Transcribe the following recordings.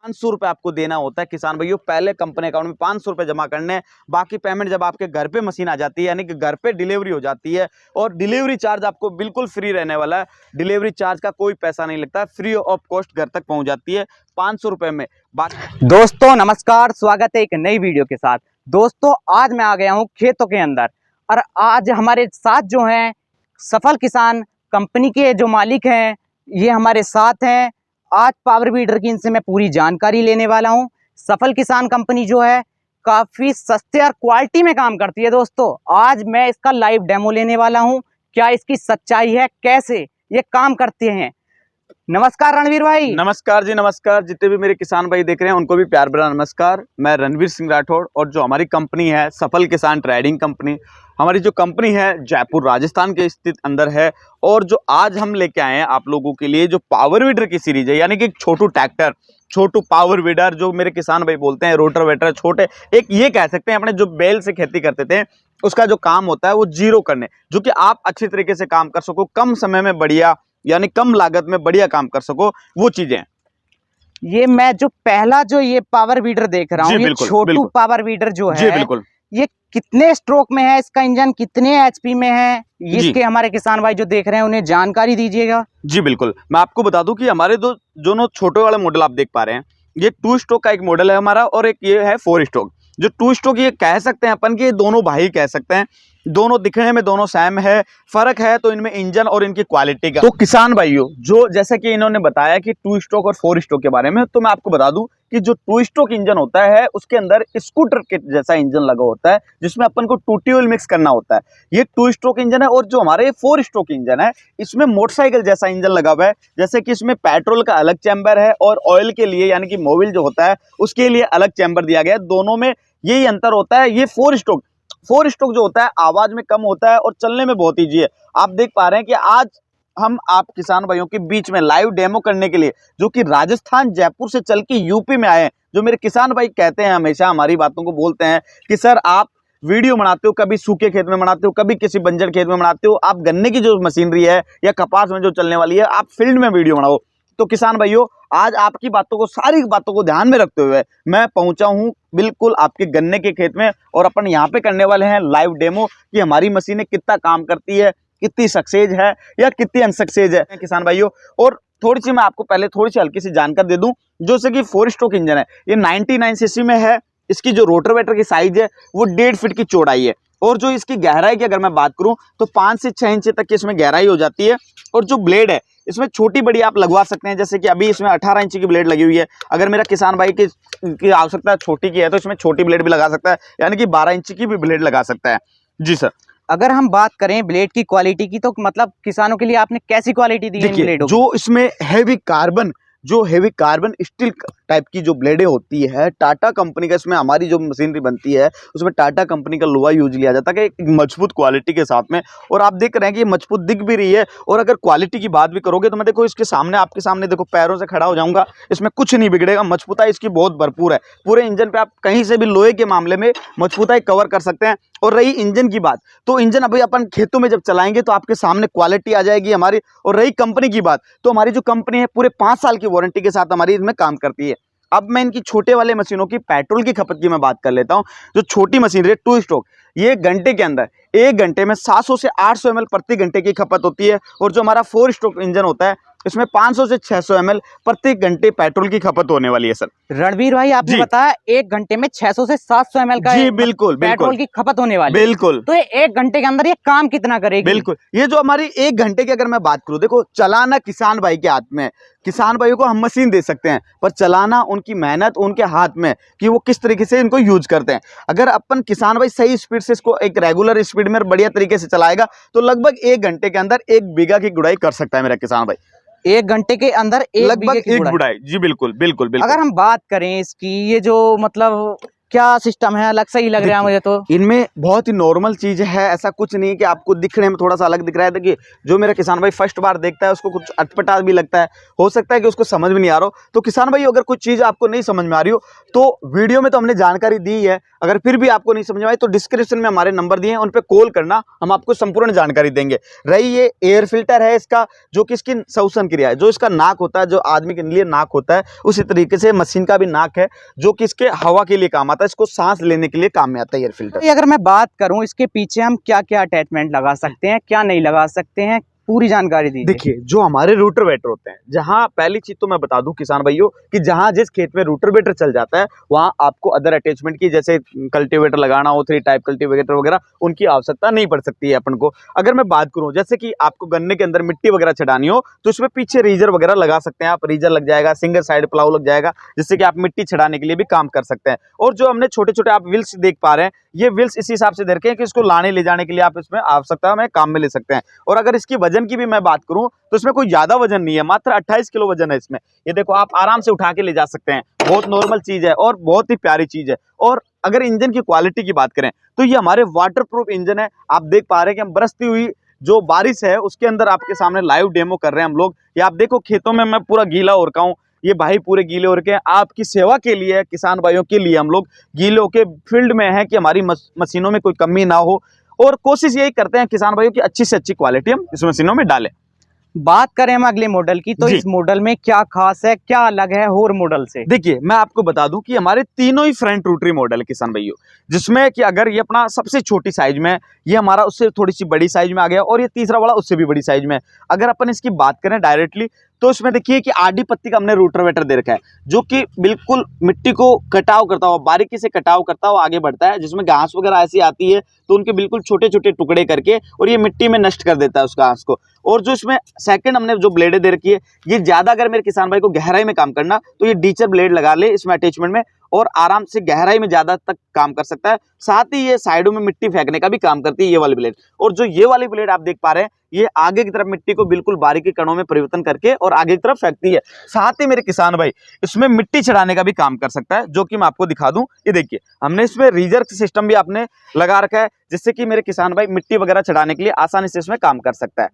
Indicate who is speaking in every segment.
Speaker 1: 500 रुपये आपको देना होता है किसान भाइयों। पहले कंपनी अकाउंट में 500 रुपये जमा करने हैं, बाकी पेमेंट जब आपके घर पे मशीन आ जाती है यानी कि घर पे डिलीवरी हो जाती है। और डिलीवरी चार्ज आपको बिल्कुल फ्री रहने वाला है, डिलीवरी चार्ज का कोई पैसा नहीं लगता, फ्री ऑफ कॉस्ट घर तक पहुंच जाती है 500 रुपये में।
Speaker 2: दोस्तों नमस्कार, स्वागत है एक नई वीडियो के साथ। दोस्तों आज मैं आ गया हूँ खेतों के अंदर और आज हमारे साथ जो हैं सफल किसान कंपनी के जो मालिक हैं ये हमारे साथ हैं। आज पावर वीडर की इनसे मैं पूरी जानकारी लेने वाला हूँ। सफल किसान कंपनी जो है काफ़ी सस्ते और क्वालिटी में काम करती है। दोस्तों आज मैं इसका लाइव डेमो लेने वाला हूँ, क्या इसकी सच्चाई है, कैसे ये काम करते हैं। नमस्कार रणवीर भाई।
Speaker 1: नमस्कार जी, नमस्कार। जितने भी मेरे किसान भाई देख रहे हैं उनको भी प्यार भरा नमस्कार। मैं रणवीर सिंह राठौड़ और जो हमारी कंपनी है सफल किसान ट्रेडिंग कंपनी, हमारी जो कंपनी है जयपुर राजस्थान के स्थित अंदर है। और जो आज हम लेके आए हैं आप लोगों के लिए जो पावर वीडर की सीरीज है, यानी कि छोटू ट्रैक्टर, छोटू पावर वीडर जो मेरे किसान भाई बोलते हैं, रोटावेटर छोटे, एक ये कह सकते हैं अपने जो बैल से खेती करते थे उसका जो काम होता है वो जीरो करने, जो कि आप अच्छी तरीके से काम कर सको, कम समय में बढ़िया यानी कम लागत में बढ़िया काम कर सको, वो चीजें।
Speaker 2: ये मैं जो पहला जो ये पावर वीडर देख रहा हूँ, ये छोटू पावर वीडर जो है,
Speaker 1: बिल्कुल,
Speaker 2: ये कितने स्ट्रोक में है, इसका इंजन कितने एचपी में है, इसके हमारे किसान भाई जो देख रहे हैं उन्हें जानकारी दीजिएगा।
Speaker 1: जी बिल्कुल, मैं आपको बता दूं कि हमारे दोनों छोटे वाले मॉडल आप देख पा रहे हैं, ये 2 स्ट्रोक का एक मॉडल है हमारा और एक ये है 4 स्ट्रोक। जो 2 स्ट्रोक ये कह सकते हैं अपन कि ये दोनों भाई कह सकते हैं, दोनों दिखने में दोनों सेम है, फर्क है तो इनमें इंजन और इनकी क्वालिटी का। तो किसान भाइयों जो जैसे कि इन्होंने बताया कि 2 स्ट्रोक और 4 स्ट्रोक के बारे में, तो मैं आपको बता दूं कि जो 2 स्ट्रोक इंजन होता है उसके अंदर स्कूटर के जैसा इंजन लगा होता है जिसमें अपन को 2 ट्यूल मिक्स करना होता है। ये 2 स्ट्रोक इंजन है। और जो हमारे 4 स्ट्रोक इंजन है इसमें मोटरसाइकिल जैसा इंजन लगा हुआ है, जैसे कि इसमें पेट्रोल का अलग चैम्बर है और ऑयल के लिए यानी कि मोबिल जो होता है उसके लिए अलग चैम्बर दिया गया है। दोनों में यही अंतर होता है। ये 4 स्ट्रोक जो होता है आवाज में कम होता है और चलने में बहुत ईजी है। आप देख पा रहे हैं कि आज हम आप किसान भाइयों के बीच में लाइव डेमो करने के लिए, जो कि राजस्थान जयपुर से चल के यूपी में आए हैं। जो मेरे किसान भाई कहते हैं, हमेशा हमारी बातों को बोलते हैं कि सर आप वीडियो बनाते हो, कभी सूखे खेत में बनाते हो, कभी किसी बंजर खेत में बनाते हो, आप गन्ने की जो मशीनरी है या कपास में जो चलने वाली है आप फील्ड में वीडियो बनाओ। तो किसान भाइयों आज आपकी बातों को, सारी बातों को ध्यान में रखते हुए मैं पहुंचा हूं बिल्कुल आपके गन्ने के खेत में और अपन यहां पे करने वाले हैं लाइव डेमो कि हमारी मशीनें कितना काम करती है, कितनी सक्सेस है या कितनी अनसक्सेस है किसान भाइयों। और थोड़ी सी मैं आपको पहले थोड़ी सी हल्की सी जानकारी दे दूं, जैसे कि 4 स्ट्रोक इंजन है, ये 99 सीसी में है। इसकी जो रोटावेटर की साइज है वो 1.5 फीट की चौड़ाई है और जो इसकी गहराई की अगर मैं बात करूं तो 5 से 6 इंच तक की इसमें गहराई हो जाती है। और जो ब्लेड है इसमें छोटी बड़ी आप लगवा सकते हैं, जैसे कि अभी इसमें 18 इंच की ब्लेड लगी हुई है। अगर मेरा किसान भाई की आवश्यकता छोटी की है तो इसमें छोटी ब्लेड भी लगा सकता है, यानी कि 12 इंच की भी ब्लेड लगा सकता है। जी सर।
Speaker 2: अगर हम बात करें ब्लेड की क्वालिटी की, तो मतलब किसानों के लिए आपने कैसी क्वालिटी दी है इन ब्लेडों की?
Speaker 1: जो इसमें हेवी कार्बन स्टील टाइप की जो ब्लेडें होती है, टाटा कंपनी का, इसमें हमारी जो मशीनरी बनती है उसमें टाटा कंपनी का लोहा यूज लिया जाता है, एक मजबूत क्वालिटी के साथ में। और आप देख रहे हैं कि ये मजबूत दिख भी रही है। और अगर क्वालिटी की बात भी करोगे तो मैं देखो इसके सामने, आपके सामने देखो, पैरों से खड़ा हो जाऊंगा, इसमें कुछ नहीं बिगड़ेगा, मजबूताई इसकी बहुत भरपूर है। पूरे इंजन पे आप कहीं से भी लोहे के मामले में मजबूताई कवर कर सकते हैं। और रही इंजन की बात, तो इंजन अभी अपन खेतों में जब चलाएंगे तो आपके सामने क्वालिटी आ जाएगी हमारी। और रही कंपनी की बात, तो हमारी जो कंपनी है पूरे 5 साल की वारंटी के साथ हमारी इसमें काम करती है। अब मैं इनकी छोटे वाले मशीनों की पेट्रोल की खपत की मैं बात कर लेता हूं। जो छोटी मशीनरी है 2 स्ट्रोक, ये घंटे के अंदर 1 घंटे में 700 से 800 ml प्रति घंटे की खपत होती है। और जो हमारा 4 स्ट्रोक इंजन होता है इसमें 500 से 600 ml प्रति घंटे पेट्रोल की खपत होने वाली है। सर
Speaker 2: रणवीर भाई आपने बताया 1 घंटे में 600 से 700 ml का
Speaker 1: जी बिल्कुल
Speaker 2: पेट्रोल की खपत होने वाली है।
Speaker 1: बिल्कुल।
Speaker 2: तो ये 1 घंटे के अंदर ये काम कितना करेगी?
Speaker 1: बिल्कुल, ये जो हमारी 1 घंटे की अगर मैं बात करूं, देखो चलाना किसान भाई के हाथ में है। किसान भाइयों को हम मशीन दे सकते हैं पर चलाना उनकी मेहनत उनके हाथ में कि वो किस तरीके से इनको यूज करते हैं। अगर अपन किसान भाई सही स्पीड से इसको एक रेगुलर स्पीड में बढ़िया तरीके से चलाएगा तो लगभग 1 घंटे के अंदर 1 बीघा की गुड़ाई कर सकता है मेरा किसान भाई।
Speaker 2: 1 घंटे के अंदर लगभग
Speaker 1: 1 गुड़ाई। जी बिल्कुल बिल्कुल बिल्कुल।
Speaker 2: अगर हम बात करें इसकी, ये जो मतलब क्या सिस्टम है? अलग सही लग रहा है मुझे तो।
Speaker 1: इनमें बहुत ही नॉर्मल चीज है, ऐसा कुछ नहीं है कि आपको दिखने में थोड़ा सा अलग दिख रहा है। देखिए जो मेरा किसान भाई फर्स्ट बार देखता है उसको कुछ अटपटा भी लगता है, हो सकता है कि उसको समझ में नहीं आ रहा हो। तो किसान भाई अगर कुछ चीज आपको नहीं समझ में आ रही हो तो वीडियो में तो हमने जानकारी दी है, अगर फिर भी आपको नहीं समझ में आए तो डिस्क्रिप्शन में हमारे नंबर दिए हैं, उन पर कॉल करना, हम आपको संपूर्ण जानकारी देंगे। रही ये एयर फिल्टर है इसका, जो कि इसकी श्वसन क्रिया है, जो इसका नाक होता है, जो आदमी के लिए नाक होता है, उसी तरीके से मशीन का भी नाक है जो कि इसके हवा के लिए काम आता है, इसको सांस लेने के लिए काम में आता है एयर फिल्टर।
Speaker 2: अगर मैं बात करूं इसके पीछे हम क्या क्या अटैचमेंट लगा सकते हैं, क्या नहीं लगा सकते हैं, पूरी जानकारी दीजिए।
Speaker 1: देखिए जो हमारे रोटावेटर होते हैं, जहां पहली चीज तो मैं बता दूं किसान भाइयों कि जहां जिस खेत में रोटावेटर चल जाता है वहां आपको अदर अटैचमेंट की, जैसे कल्टीवेटर लगाना हो, 3 टाइप कल्टीवेटर वगैरह, उनकी आवश्यकता नहीं पड़ सकती है अपन को। अगर मैं बात करूं जैसे कि आपको गन्ने के अंदर मिट्टी वगैरह चढ़ानी हो तो इसमें पीछे रीजर वगैरह लगा सकते हैं आप, रीजर लग जाएगा, सिंगल साइड प्लाव लग जाएगा, जिससे कि आप मिट्टी चढ़ाने के लिए भी काम कर सकते हैं। और जो हमने छोटे छोटे आप व्हील्स देख पा रहे हैं, ये व्हील्स इसी हिसाब से दे रखे हैं कि इसको लाने ले जाने के लिए आप इसमें आवश्यकता में काम में ले सकते हैं। और अगर इसकी वजन की भी मैं बात करूं तो इसमें कोई ज्यादा वजन नहीं है, मात्र 28 किलो वजन है इसमें। ये देखो आप आराम से उठा के ले जा सकते हैं, बहुत नॉर्मल चीज है और बहुत ही प्यारी चीज है। और अगर इंजन की क्वालिटी की बात करें तो ये हमारे वाटरप्रूफ इंजन है। आप देख पा रहे हैं कि हम बरसती हुई जो बारिश है उसके अंदर आपके सामने लाइव डेमो कर रहे हैं हम लोग। ये आप देखो खेतों में मैं पूरा गीला हो रखा हूँ, ये भाई पूरे गीले हो रखे हैं, आपकी सेवा के लिए, किसान भाइयों के लिए हम लोग गीले होके फील्ड में है कि हमारी मशीनों में कोई कमी ना हो। और कोशिश यही करते हैं किसान भाइयों की अच्छी से अच्छी क्वालिटी हम इस मशीनों में डालें।
Speaker 2: बात करें हम अगले मॉडल की तो इस मॉडल में क्या खास है, क्या अलग है और मॉडल से?
Speaker 1: देखिए मैं आपको बता दूं कि हमारे तीनों ही फ्रंट रोटरी मॉडल है किसान भाइयों, जिसमें कि अगर ये अपना सबसे छोटी साइज में, ये हमारा उससे थोड़ी सी बड़ी साइज में आ गया, और ये तीसरा वाला उससे भी बड़ी साइज में। अगर अपन इसकी बात करें डायरेक्टली तो इसमें देखिए कि आडी पत्ती का हमने रोटावेटर दे रखा है, जो कि बिल्कुल मिट्टी को कटाव करता हुआ, बारीकी से कटाव करता हुआ आगे बढ़ता है, जिसमें घास वगैरह ऐसी आती है तो उनके बिल्कुल छोटे छोटे टुकड़े करके और ये मिट्टी में नष्ट कर देता है उस घास को। और जो इसमें सेकंड हमने जो ब्लेडें दे रखी है, ये ज्यादा अगर मेरे किसान भाई को गहराई में काम करना तो ये डीचर ब्लेड लगा ले इसमें अटैचमेंट में, और आराम से गहराई में ज्यादा तक काम कर सकता है। साथ ही ये साइडों में मिट्टी फेंकने का भी काम करती है ये वाली ब्लेड। और जो ये वाली ब्लेड आप देख पा रहे हैं, ये आगे की तरफ मिट्टी को बिल्कुल बारीकी कणों में परिवर्तन करके और आगे की तरफ फेंकती है। साथ ही मेरे किसान भाई इसमें मिट्टी चढ़ाने का भी काम कर सकता है, जो कि मैं आपको दिखा दूं। ये देखिए हमने इसमें रीजर सिस्टम भी आपने लगा रखा है, जिससे कि मेरे किसान भाई मिट्टी वगैरह चढ़ाने के लिए आसानी से इसमें काम कर सकता है।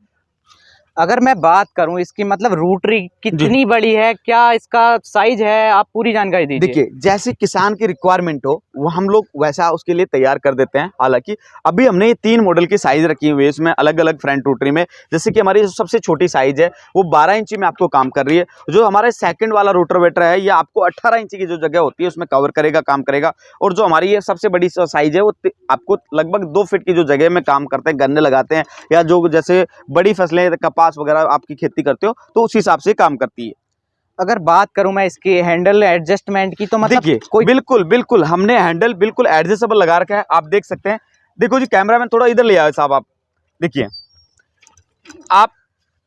Speaker 2: अगर मैं बात करूं इसकी मतलब रोटरी कितनी बड़ी है, क्या इसका साइज है, आप पूरी जानकारी दीजिए।
Speaker 1: देखिए जैसे किसान की रिक्वायरमेंट हो वो हम लोग वैसा उसके लिए तैयार कर देते हैं। हालांकि अभी हमने ये 3 मॉडल की साइज रखी हुई है इसमें अलग अलग फ्रंट रोटरी में। जैसे कि हमारी सबसे छोटी साइज है वो 12 इंची में आपको काम कर रही है। जो हमारा सेकंड वाला रोटावेटर है ये आपको 18 इंची की जो जगह होती है उसमें कवर करेगा, काम करेगा। और जो हमारी ये सबसे बड़ी साइज है वो आपको लगभग 2 फीट की जो जगह में काम करते हैं, गन्ने लगाते हैं या जो जैसे बड़ी फसलें कपास वगैरह आपकी खेती करते हो तो उस हिसाब से काम करती है।
Speaker 2: अगर बात करूं मैं इसके हैंडल एडजस्टमेंट की तो मतलब
Speaker 1: देखिए
Speaker 2: कोई
Speaker 1: बिल्कुल बिल्कुल हमने हैंडल बिल्कुल एडजस्टेबल लगा रखा है, आप देख सकते हैं। देखो जी कैमरामैन थोड़ा इधर ले आओ साहब, आप देखिए, आप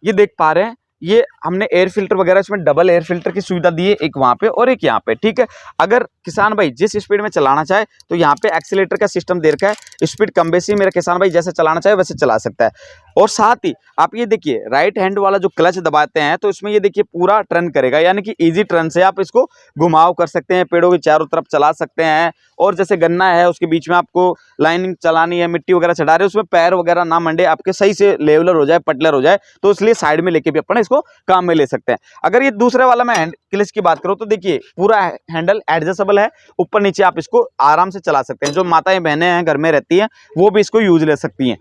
Speaker 1: ये देख पा रहे हैं ये हमने एयर फिल्टर वगैरह इसमें डबल एयर फिल्टर की सुविधा दी है, एक वहां पे और एक यहाँ पे, ठीक है। अगर किसान भाई जिस स्पीड में चलाना चाहे तो यहाँ पे एक्सीलेटर का सिस्टम दे रखा है, स्पीड कम बेसी मेरा किसान भाई जैसे चलाना चाहे वैसे चला सकता है। और साथ ही आप ये देखिए राइट हैंड वाला जो क्लच दबाते हैं तो इसमें ये देखिए पूरा टर्न करेगा, यानी कि इजी टर्न से आप इसको घुमाव कर सकते हैं, पेड़ों के चारों तरफ चला सकते हैं। और जैसे गन्ना है उसके बीच में आपको लाइनिंग चलानी है, मिट्टी वगैरह चढ़ा रहे हैं, उसमें पैर वगैरह ना मंडे, आपके सही से लेवलर हो जाए, पटलर हो जाए, तो इसलिए साइड में लेके भी अपन इसको काम में ले सकते हैं। अगर ये दूसरे वाला मैं हैंड क्लच की बात करूँ तो देखिए पूरा हैंडल एडजस्टेबल है, ऊपर नीचे आप इसको आराम से चला सकते हैं। जो माताएं बहनें हैं घर में रहती हैं वो भी इसको यूज ले सकती हैं।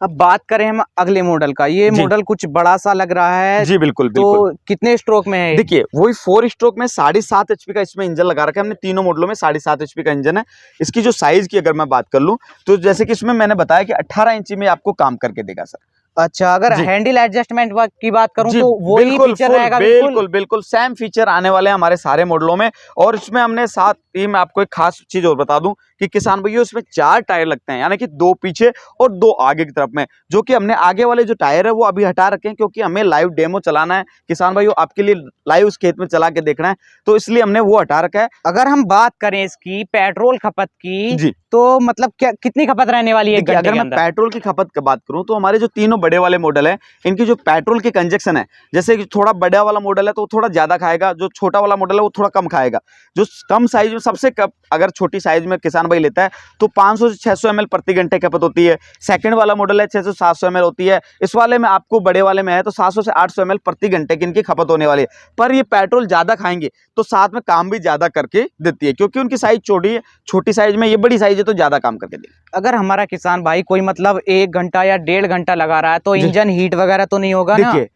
Speaker 2: अब बात करें हम अगले मॉडल का, ये मॉडल कुछ बड़ा सा लग रहा है
Speaker 1: जी बिल्कुल
Speaker 2: तो
Speaker 1: बिल्कुल।
Speaker 2: कितने स्ट्रोक में है?
Speaker 1: देखिए वही 4 स्ट्रोक में 7.5 HP का इसमें इंजन लगा रखा है हमने, तीनों मॉडलों में 7.5 HP का इंजन है। इसकी जो साइज की अगर मैं बात कर लूं तो जैसे कि इसमें मैंने बताया कि 18 इंची में आपको काम करके देगा सर।
Speaker 2: अच्छा, अगर हैंडल एडजस्टमेंट की बात करूं तो वही फीचर रहेगा?
Speaker 1: बिल्कुल बिल्कुल सेम फीचर आने वाले हैं हमारे सारे मॉडलों में। और इसमें हमने साथ ही मैं आपको एक खास चीज और बता दूं कि किसान भैया इसमें 4 टायर लगते हैं, यानी कि 2 पीछे और 2 आगे की तरफ में। जो कि हमने आगे वाले जो टायर है वो अभी हटा रखे हैं क्योंकि हमें लाइव डेमो चलाना है किसान भाइयों, आपके लिए लाइव उस खेत में चला के देखना है, तो इसलिए हमने वो हटा रखा है।
Speaker 2: अगर हम बात करें इसकी पेट्रोल खपत की तो मतलब क्या कितनी खपत रहने वाली है?
Speaker 1: अगर मैं पेट्रोल की खपत की बात करूं तो हमारे जो तीनों बड़े वाले मॉडल है इनकी जो पेट्रोल की कंजक्शन है, जैसे कि थोड़ा बड़ा वाला मॉडल है तो थोड़ा ज़्यादा खाएगा, जो छोटा वाला मॉडल है वो थोड़ा कम खाएगा। जो कम साइज में सबसे कम, अगर छोटी साइज में किसान भाई लेता है तो 500 से 600 ml प्रति घंटे खपत होती है। सेकंड वाला मॉडल है 600 700 ml होती है। इस वाले में आपको बड़े वाले में है तो 700 से 800 ml प्रति घंटे की इनकी खपत होने वाली है। पर ये पेट्रोल ज़्यादा खाएंगे तो साथ में काम भी ज़्यादा करके देती है, क्योंकि उनकी साइज छोटी है। छोटी साइज में, ये बड़ी साइज है तो ज़्यादा काम करके देगी।
Speaker 2: अगर हमारा किसान भाई कोई मतलब 1 घंटा या 1.5 घंटा लगा रहा है तो इंजन हीट वगैरह तो नहीं होगा ना?
Speaker 1: देखिए,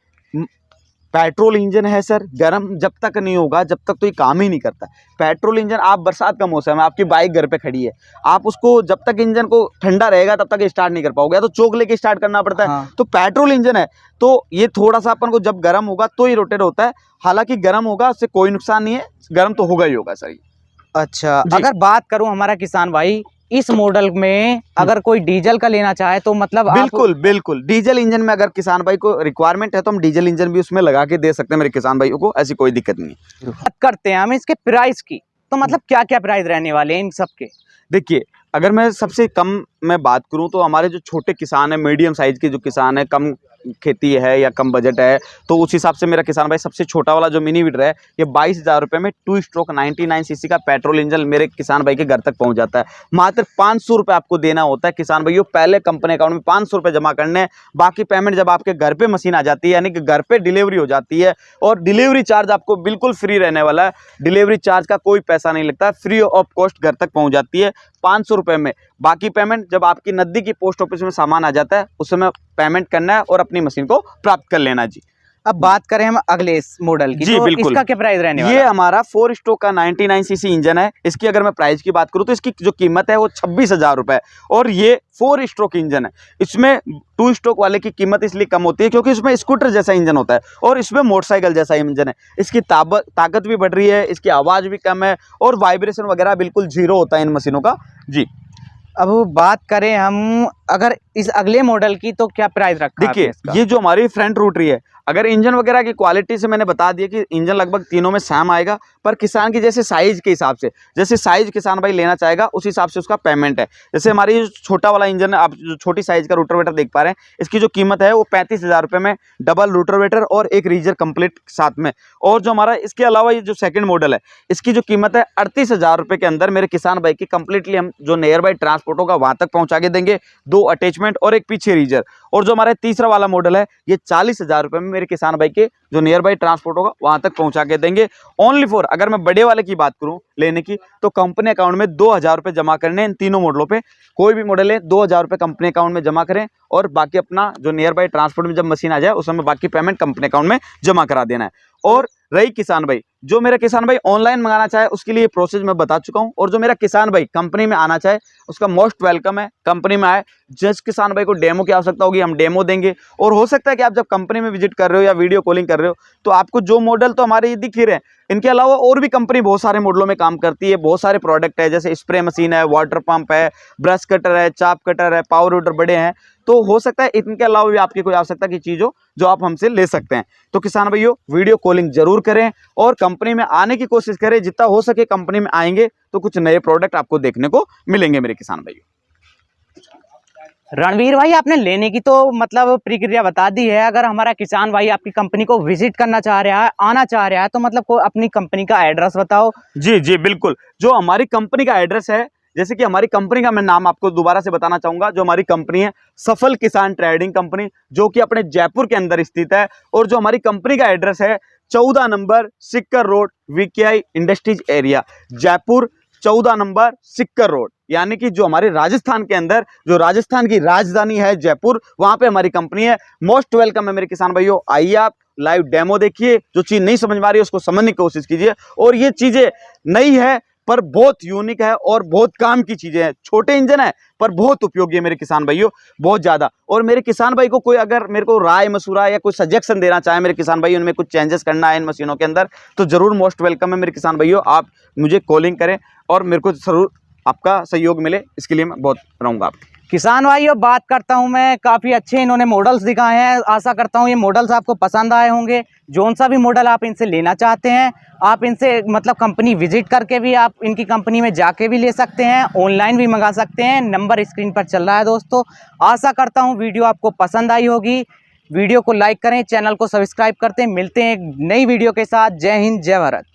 Speaker 1: पेट्रोल इंजन है सर, गर्म जब तक नहीं होगा जब तक तो ये काम ही नहीं करता। पेट्रोल इंजन, आप बरसात का मौसम है, आपकी बाइक घर पे खड़ी है, आप उसको जब तक इंजन को ठंडा रहेगा तब तक स्टार्ट नहीं कर पाओगे, या तो चोक लेके स्टार्ट करना पड़ता है।
Speaker 2: हाँ।
Speaker 1: तो पेट्रोल इंजन है तो ये थोड़ा सा अपन को जब गर्म होगा तो ही रोटेट होता है। हालांकि गर्म होगा उससे कोई नुकसान नहीं है, गर्म तो होगा ही होगा सर।
Speaker 2: अच्छा,
Speaker 1: जी।
Speaker 2: अगर बात करूं हमारा किसान भाई इस मॉडल में अगर कोई डीजल का लेना चाहे तो मतलब
Speaker 1: बिल्कुल बिल्कुल डीजल इंजन में अगर किसान भाई को रिक्वायरमेंट है तो हम डीजल इंजन भी उसमें लगा के दे सकते हैं मेरे किसान भाइयों को, ऐसी कोई दिक्कत नहीं है।
Speaker 2: बात करते हैं हम इसके प्राइस की, तो मतलब क्या क्या प्राइस रहने वाले हैं इन सब के?
Speaker 1: देखिए, अगर मैं सबसे कम में बात करूं तो हमारे जो छोटे किसान है, मीडियम साइज के जो किसान है, कम खेती है या कम बजट है, तो उस हिसाब से मेरा किसान भाई सबसे छोटा वाला जो मिनी वीडर है ये 22,000 रुपये में 2 स्ट्रोक 99 सीसी का पेट्रोल इंजन मेरे किसान भाई के घर तक पहुंच जाता है। मात्र 500 रुपये आपको देना होता है किसान भाइयों। पहले कंपनी अकाउंट में 500 रुपये जमा करने हैं, बाकी पेमेंट जब आपके घर पे मशीन आ जाती है, यानी कि घर पे डिलीवरी हो जाती है, और डिलीवरी चार्ज आपको बिल्कुल फ्री रहने वाला है। डिलीवरी चार्ज का कोई पैसा नहीं लगता, फ्री ऑफ कॉस्ट घर तक पहुँच जाती है 500 रुपये में। बाकी पेमेंट जब आपकी नज़दीकी पोस्ट ऑफिस में सामान आ जाता है उस समय पेमेंट करना है और अपनी मशीन को प्राप्त कर लेना जी।
Speaker 2: अब बात करें हम अगले इस मॉडल की,
Speaker 1: जी,
Speaker 2: तो
Speaker 1: बिल्कुल।
Speaker 2: इसका क्या प्राइस रहने वाला
Speaker 1: ये
Speaker 2: है?
Speaker 1: हमारा 4 स्ट्रोक का 99 सीसी इंजन है। इसकी अगर मैं प्राइस की बात करूं तो इसकी जो कीमत है वो 26,000 रुपये, और ये 4 स्ट्रोक इंजन है। इसमें 2 स्ट्रोक वाले की कीमत इसलिए कम होती है क्योंकि इसमें स्कूटर जैसा इंजन होता है और इसमें मोटरसाइकिल जैसा इंजन है। इसकी ताकत भी बढ़ रही है, इसकी आवाज़ भी कम है और वाइब्रेशन वगैरह बिल्कुल जीरो होता है इन मशीनों का जी।
Speaker 2: अब बात करें हम अगर इस अगले मॉडल की, तो क्या प्राइस रखा है आपने
Speaker 1: देखिए,
Speaker 2: इसका?
Speaker 1: ये जो हमारी फ्रंट रोटरी है, अगर इंजन वगैरह की क्वालिटी से मैंने बता दिया कि इंजन लगभग तीनों में सेम आएगा, पर किसान की जैसे साइज के हिसाब से, जैसे साइज किसान भाई लेना चाहेगा उस हिसाब से उसका पेमेंट है। जैसे हमारी जो छोटा वाला इंजन है, आप जो छोटी साइज का रोटावेटर देख पा रहे हैं, इसकी जो कीमत है वो 35,000 रुपये में डबल रोटावेटर और एक रीजर कंप्लीट साथ में। और जो हमारा इसके अलावा ये जो सेकंड मॉडल है, इसकी जो कीमत है 38,000 रुपये के अंदर मेरे किसान भाई की कंप्लीटली हम जो नियर बाई ट्रांसपोर्ट होगा वहाँ तक पहुँचा के देंगे, 2 अटैचमेंट और एक पीछे रीजर। और जो हमारा तीसरा वाला मॉडल है ये 40,000 रुपये में मेरे किसान भाई के जो नियर बाई ट्रांसपोर्ट होगा वहां तक पहुंचा के देंगे। ओनली फॉर, अगर मैं बड़े वाले की बात करूं लेने की, तो कंपनी अकाउंट में 2,000 रुपये जमा करने हैं इन तीनों मॉडलों पे। कोई भी मॉडल है 2,000 रुपये कंपनी अकाउंट में जमा करें और बाकी अपना जो नियर बाई ट्रांसपोर्ट में जब मशीन आ जाए उस समय बाकी पेमेंट कंपनी अकाउंट में जमा करा देना है। और रही किसान भाई, जो मेरा किसान भाई ऑनलाइन मंगाना चाहे उसके लिए प्रोसेस मैं बता चुका हूं, और जो मेरा किसान भाई कंपनी में आना चाहे उसका मोस्ट वेलकम है, कंपनी में आए। जिस किसान भाई को डेमो की आवश्यकता होगी हम डेमो देंगे, और हो सकता है कि आप जब कंपनी में विजिट कर रहे हो या वीडियो कॉलिंग कर रहे हो तो आपको जो मॉडल तो हमारे ये दिख ही रहे हैं, इनके अलावा और भी कंपनी बहुत सारे मॉडलों में काम करती है। बहुत सारे प्रोडक्ट है, जैसे स्प्रे मशीन है, वाटर पंप है, ब्रश कटर है, चाप कटर है, पावर रोटर बड़े हैं। तो हो सकता है इनके अलावा भी आपकी कोई आवश्यकता की चीज़ हो जो आप हमसे ले सकते हैं। तो किसान भाइयों, वीडियो कॉलिंग जरूर करें और कंपनी में आने की कोशिश करें। जितना हो सके कंपनी में आएंगे तो कुछ नए प्रोडक्ट आपको देखने को मिलेंगे मेरे किसान भाइयों।
Speaker 2: रणवीर भाई, आपने लेने की तो मतलब प्रक्रिया बता दी है। अगर हमारा किसान भाई आपकी कंपनी को विजिट करना चाह रहा है, आना चाह रहा है, तो मतलब को अपनी कंपनी का एड्रेस बताओ।
Speaker 1: जी जी बिल्कुल, जो हमारी कंपनी का एड्रेस है, जैसे कि हमारी कंपनी का मैं नाम आपको दोबारा से बताना चाहूंगा। जो हमारी कंपनी है सफल किसान ट्रेडिंग कंपनी, जो कि अपने जयपुर के अंदर स्थित है। और जो हमारी कंपनी का एड्रेस है 14 नंबर Sikar road, VKI industries area, Jaipur 14 नंबर सिक्कर रोड, यानी कि जो हमारे राजस्थान के अंदर, जो राजस्थान की राजधानी है जयपुर, वहां पे हमारी कंपनी है। मोस्ट वेलकम है मेरे किसान भाइयों। आइए, आप लाइव डेमो देखिए, जो चीज नहीं समझ में आ रही है उसको समझने की कोशिश कीजिए। और ये चीजें नई है पर बहुत यूनिक है और बहुत काम की चीजें हैं। छोटे इंजन है पर बहुत उपयोगी है मेरे किसान भाइयों, बहुत ज्यादा। और मेरे किसान भाई को कोई अगर मेरे को राय मशुरा या कोई सजेशन देना चाहे मेरे किसान भाई, उनमें कुछ चेंजेस करना है इन मशीनों के अंदर, तो जरूर मोस्ट वेलकम है मेरे किसान भाइयों। आप मुझे कॉलिंग करें और मेरे को जरूर आपका सहयोग मिले, इसके लिए मैं बहुत रहूँगा आपके।
Speaker 2: किसान भाइयों, बात करता हूं मैं, काफ़ी अच्छे इन्होंने मॉडल्स दिखाए हैं। आशा करता हूं ये मॉडल्स आपको पसंद आए होंगे। जोन सा भी मॉडल आप इनसे लेना चाहते हैं, आप इनसे मतलब कंपनी विजिट करके भी आप इनकी कंपनी में जाके भी ले सकते हैं, ऑनलाइन भी मंगा सकते हैं। नंबर स्क्रीन पर चल रहा है दोस्तों। आशा करता हूँ वीडियो आपको पसंद आई होगी। वीडियो को लाइक करें, चैनल को सब्सक्राइब करते हैं। मिलते हैं एक नई वीडियो के साथ। जय हिंद, जय भारत।